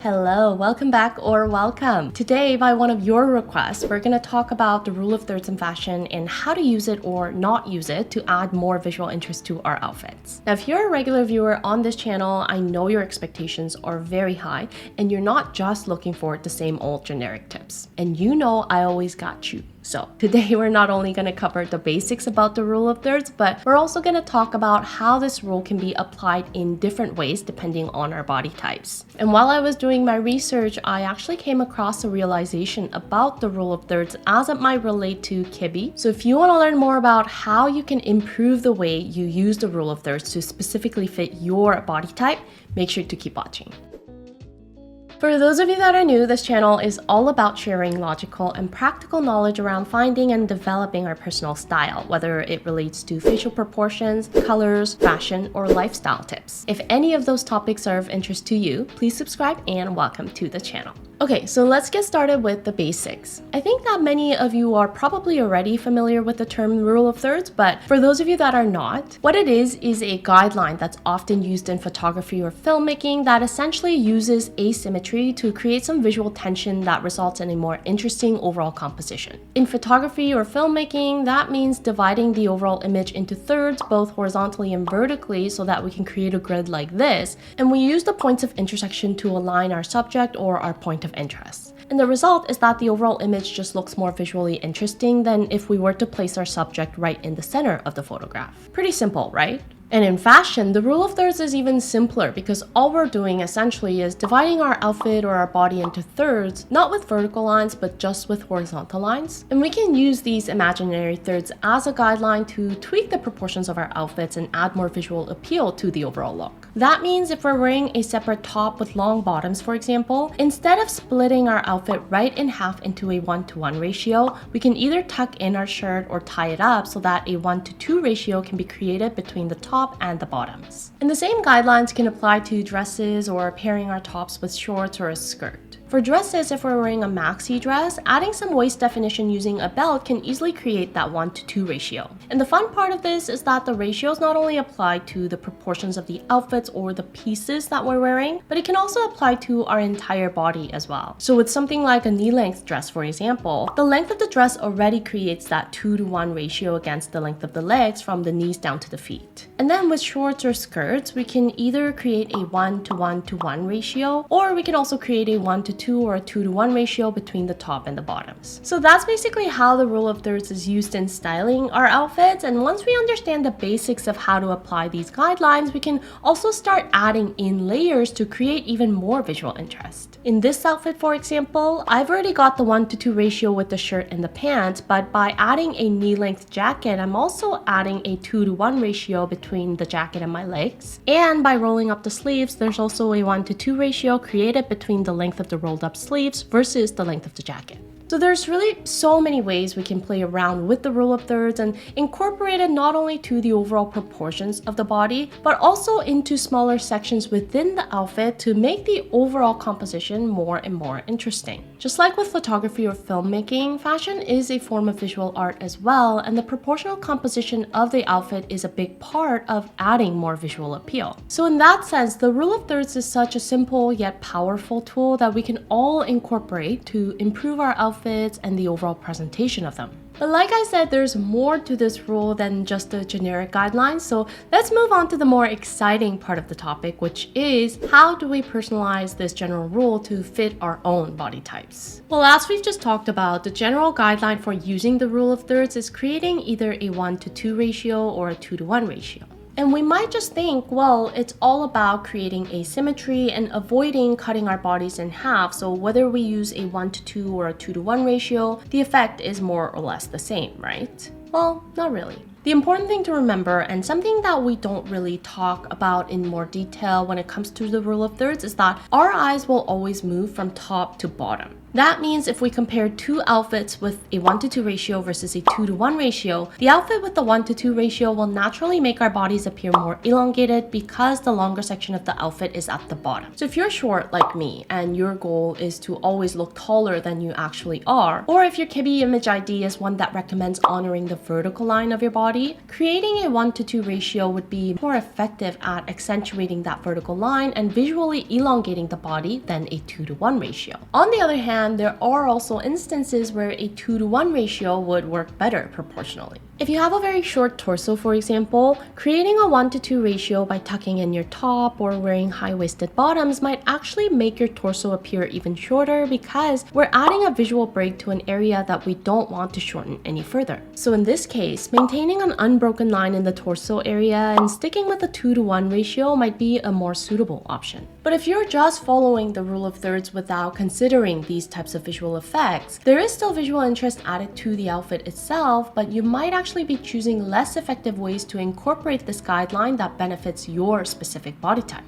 Hello, welcome back or welcome. Today, by one of your requests, we're going to talk about the rule of thirds in fashion and how to use it or not use it to add more visual interest to our outfits. Now, if you're a regular viewer on this channel, I know your expectations are very high and you're not just looking for the same old generic tips. And you know I always got you. So today we're not only going to cover the basics about the rule of thirds, but we're also going to talk about how this rule can be applied in different ways depending on our body types. And while I was doing my research, I actually came across a realization about the rule of thirds as it might relate to Kibbe. So if you want to learn more about how you can improve the way you use the rule of thirds to specifically fit your body type, make sure to keep watching. For those of you that are new, this channel is all about sharing logical and practical knowledge around finding and developing our personal style, whether it relates to facial proportions, colors, fashion, or lifestyle tips. If any of those topics are of interest to you, please subscribe and welcome to the channel. Okay, so let's get started with the basics. I think that many of you are probably already familiar with the term rule of thirds, but for those of you that are not, what it is a guideline that's often used in photography or filmmaking that essentially uses asymmetry to create some visual tension that results in a more interesting overall composition. In photography or filmmaking, that means dividing the overall image into thirds, both horizontally and vertically, so that we can create a grid like this, and we use the points of intersection to align our subject or our point of interest. And the result is that the overall image just looks more visually interesting than if we were to place our subject right in the center of the photograph. Pretty simple, right? And in fashion, the rule of thirds is even simpler because all we're doing essentially is dividing our outfit or our body into thirds, not with vertical lines, but just with horizontal lines. And we can use these imaginary thirds as a guideline to tweak the proportions of our outfits and add more visual appeal to the overall look. That means if we're wearing a separate top with long bottoms, for example, instead of splitting our outfit right in half into a 1-to-1 ratio, we can either tuck in our shirt or tie it up so that a 1-to-2 ratio can be created between the top and the bottoms. And the same guidelines can apply to dresses or pairing our tops with shorts or a skirt. For dresses, if we're wearing a maxi dress, adding some waist definition using a belt can easily create that 1-to-2 ratio. And the fun part of this is that the ratios not only apply to the proportions of the outfits or the pieces that we're wearing, but it can also apply to our entire body as well. So with something like a knee-length dress, for example, the length of the dress already creates that 2-to-1 ratio against the length of the legs from the knees down to the feet. And then with shorts or skirts, we can either create a 1-to-1-to-1 ratio, or we can also create a 1-to-2 or a 2-to-1 ratio between the top and the bottoms. So that's basically how the rule of thirds is used in styling our outfits. And once we understand the basics of how to apply these guidelines, we can also start adding in layers to create even more visual interest. In this outfit, for example, I've already got the 1-to-2 ratio with the shirt and the pants, but by adding a knee-length jacket, I'm also adding a 2-to-1 ratio between the jacket and my legs. And by rolling up the sleeves, there's also a 1-to-2 ratio created between the length of the rolled up sleeves versus the length of the jacket. So there's really so many ways we can play around with the rule of thirds and incorporate it not only to the overall proportions of the body, but also into smaller sections within the outfit to make the overall composition more and more interesting. Just like with photography or filmmaking, fashion is a form of visual art as well, and the proportional composition of the outfit is a big part of adding more visual appeal. So in that sense, the rule of thirds is such a simple yet powerful tool that we can all incorporate to improve our outfits and the overall presentation of them. But like I said, there's more to this rule than just the generic guidelines, so let's move on to the more exciting part of the topic, which is how do we personalize this general rule to fit our own body types? Well, as we've just talked about, the general guideline for using the rule of thirds is creating either a 1-to-2 ratio or a 2-to-1 ratio. And we might just think, well, it's all about creating asymmetry and avoiding cutting our bodies in half. So whether we use a 1-to-2 or a 2-to-1 ratio, the effect is more or less the same, right? Well, not really. The important thing to remember, and something that we don't really talk about in more detail when it comes to the rule of thirds, is that our eyes will always move from top to bottom. That means if we compare two outfits with a 1-to-2 ratio versus a 2-to-1 ratio, the outfit with the 1-to-2 ratio will naturally make our bodies appear more elongated because the longer section of the outfit is at the bottom. So if you're short like me and your goal is to always look taller than you actually are, or if your Kibbe image ID is one that recommends honoring the vertical line of your body, body, creating a 1:2 ratio would be more effective at accentuating that vertical line and visually elongating the body than a 2:1 ratio. On the other hand, there are also instances where a 2:1 ratio would work better proportionally. If you have a very short torso, for example, creating a 1:2 ratio by tucking in your top or wearing high-waisted bottoms might actually make your torso appear even shorter because we're adding a visual break to an area that we don't want to shorten any further. So in this case, maintaining an unbroken line in the torso area and sticking with a 2:1 ratio might be a more suitable option. But if you're just following the rule of thirds without considering these types of visual effects, there is still visual interest added to the outfit itself, but you might actually be choosing less effective ways to incorporate this guideline that benefits your specific body type.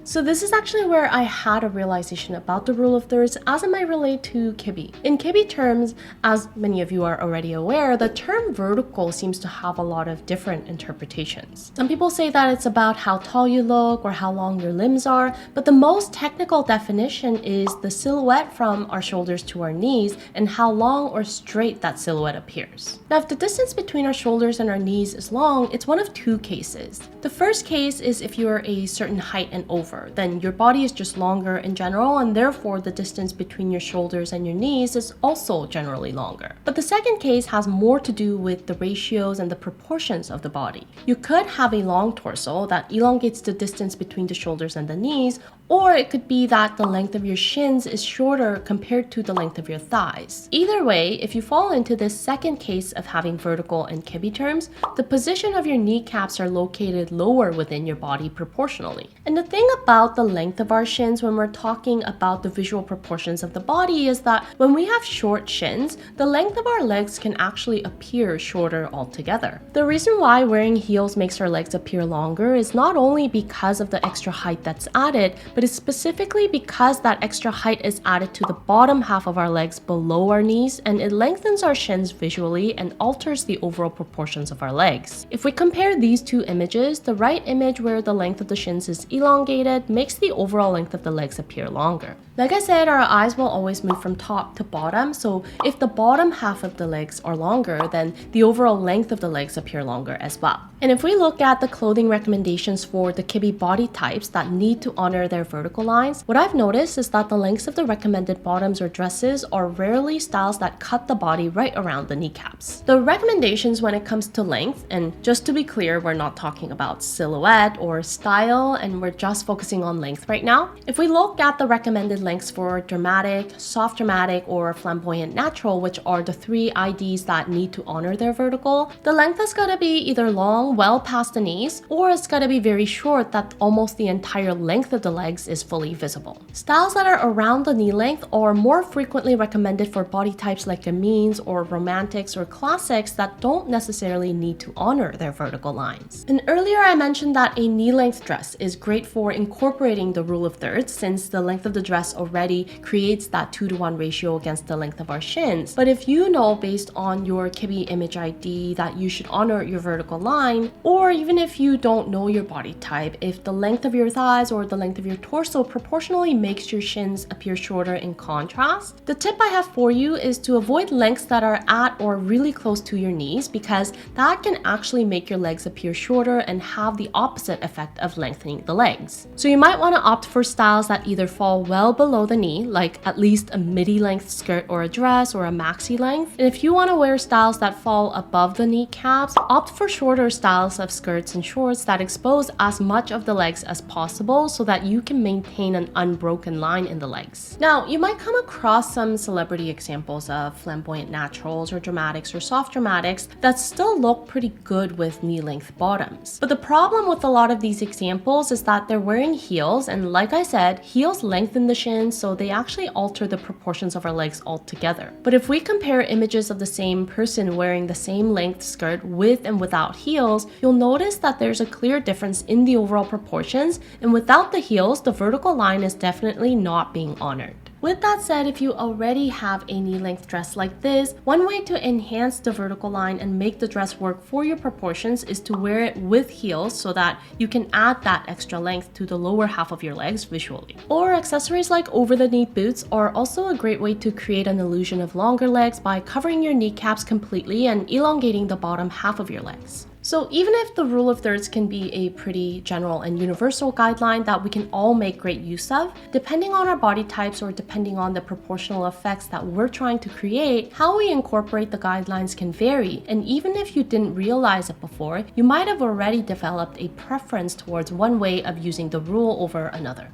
So this is actually where I had a realization about the rule of thirds as it might relate to Kibbe. In Kibbe terms, as many of you are already aware, the term vertical seems to have a lot of different interpretations. Some people say that it's about how tall you look or how long your limbs are, but the most technical definition is the silhouette from our shoulders to our knees and how long or straight that silhouette appears. Now, if the distance between our shoulders and our knees is long, it's one of two cases. The first case is if you're a certain height and over, then your body is just longer in general, and therefore the distance between your shoulders and your knees is also generally longer. But the second case has more to do with the ratios and the proportions of the body. You could have a long torso that elongates the distance between the shoulders and the knees, or it could be that the length of your shins is shorter compared to the length of your thighs. Either way, if you fall into this second case of having vertical in Kibbe terms, the position of your kneecaps are located lower within your body proportionally. And the thing about the length of our shins when we're talking about the visual proportions of the body is that when we have short shins, the length of our legs can actually appear shorter altogether. The reason why wearing heels makes our legs appear longer is not only because of the extra height that's added, but it's specifically because that extra height is added to the bottom half of our legs below our knees, and it lengthens our shins visually and alters the overall proportions of our legs. If we compare these two images, the right image where the length of the shins is elongated makes the overall length of the legs appear longer. Like I said, our eyes will always move from top to bottom, so if the bottom half of the legs are longer, then the overall length of the legs appear longer as well. And if we look at the clothing recommendations for the Kibbe body types that need to honor their vertical lines, what I've noticed is that the lengths of the recommended bottoms or dresses are rarely styles that cut the body right around the kneecaps. The recommendations when it comes to length, and just to be clear, we're not talking about silhouette or style, and we're just focusing on length right now. If we look at the recommended lengths for dramatic, soft dramatic, or flamboyant natural, which are the three IDs that need to honor their vertical, the length is going to be either long, well past the knees, or it's going to be very short that almost the entire length of the legs is fully visible. Styles that are around the knee length are more frequently recommended for body types like gamines or romantics or classics that don't necessarily need to honor their vertical lines. And earlier I mentioned that a knee length dress is great for incorporating the rule of thirds since the length of the dress already creates that 2:1 ratio against the length of our shins. But if you know based on your Kibbe image ID that you should honor your vertical line, or even if you don't know your body type, if the length of your thighs or the length of your torso proportionally makes your shins appear shorter in contrast, the tip I have for you is to avoid lengths that are at or really close to your knees, because that can actually make your legs appear shorter and have the opposite effect of lengthening the legs. So you might want to opt for styles that either fall well below the knee, like at least a midi length skirt or a dress or a maxi length. And if you want to wear styles that fall above the kneecaps, opt for shorter styles of skirts and shorts that expose as much of the legs as possible so that you can maintain an unbroken line in the legs. Now, you might come across some celebrity examples of flamboyant naturals or dramatics or soft dramatics that still look pretty good with knee-length bottoms. But the problem with a lot of these examples is that they're wearing heels, and like I said, heels lengthen the shins, so they actually alter the proportions of our legs altogether. But if we compare images of the same person wearing the same length skirt with and without heels, you'll notice that there's a clear difference in the overall proportions, and without the heels, the vertical line is definitely not being honored. With that said, if you already have a knee-length dress like this, one way to enhance the vertical line and make the dress work for your proportions is to wear it with heels so that you can add that extra length to the lower half of your legs visually. Or accessories like over-the-knee boots are also a great way to create an illusion of longer legs by covering your kneecaps completely and elongating the bottom half of your legs. So even if the rule of thirds can be a pretty general and universal guideline that we can all make great use of, depending on our body types or depending on the proportional effects that we're trying to create, how we incorporate the guidelines can vary. And even if you didn't realize it before, you might have already developed a preference towards one way of using the rule over another.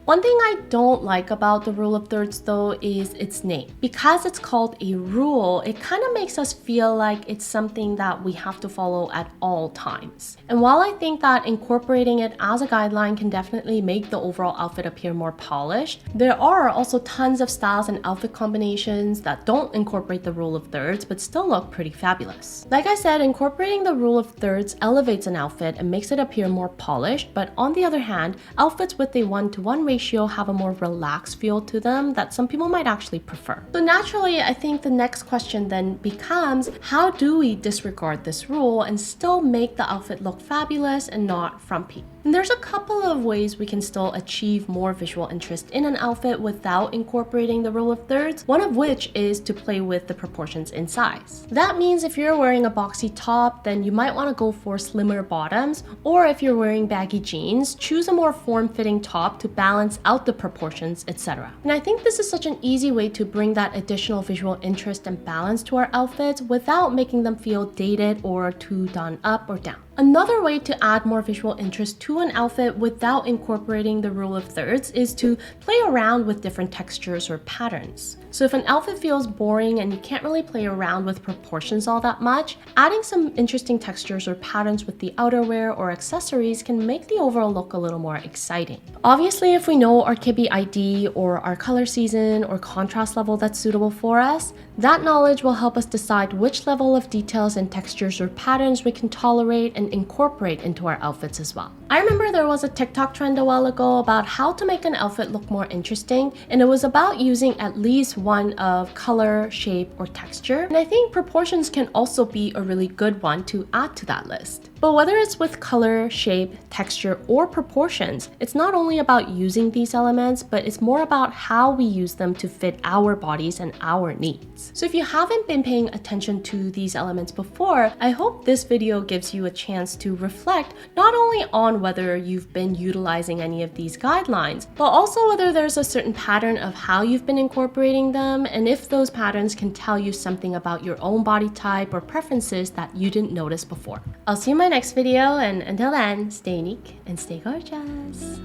One thing I don't like about the rule of thirds though is its name. Because it's called a rule, it kind of makes us feel like it's something that we have to follow at all times. And while I think that incorporating it as a guideline can definitely make the overall outfit appear more polished, there are also tons of styles and outfit combinations that don't incorporate the rule of thirds but still look pretty fabulous. Like I said, incorporating the rule of thirds elevates an outfit and makes it appear more polished, but on the other hand, outfits with a 1-to-1 ratio have a more relaxed feel to them that some people might actually prefer. So naturally, I think the next question then becomes, how do we disregard this rule and still make the outfit look fabulous and not frumpy? And there's a couple of ways we can still achieve more visual interest in an outfit without incorporating the rule of thirds, one of which is to play with the proportions in size. That means if you're wearing a boxy top, then you might want to go for slimmer bottoms, or if you're wearing baggy jeans, choose a more form-fitting top to balance out the proportions, etc. And I think this is such an easy way to bring that additional visual interest and balance to our outfits without making them feel dated or too done up or down. Another way to add more visual interest to an outfit without incorporating the rule of thirds is to play around with different textures or patterns. So if an outfit feels boring and you can't really play around with proportions all that much, adding some interesting textures or patterns with the outerwear or accessories can make the overall look a little more exciting. Obviously, if we know our Kibbe ID or our color season or contrast level that's suitable for us, that knowledge will help us decide which level of details and textures or patterns we can tolerate and incorporate into our outfits as well. I remember there was a TikTok trend a while ago about how to make an outfit look more interesting, and it was about using at least one of color, shape, or texture. And I think proportions can also be a really good one to add to that list. But whether it's with color, shape, texture, or proportions, it's not only about using these elements, but it's more about how we use them to fit our bodies and our needs. So if you haven't been paying attention to these elements before, I hope this video gives you a chance to reflect not only on whether you've been utilizing any of these guidelines, but also whether there's a certain pattern of how you've been incorporating them, and if those patterns can tell you something about your own body type or preferences that you didn't notice before. I'll see you in my next video, and until then, stay unique and stay gorgeous.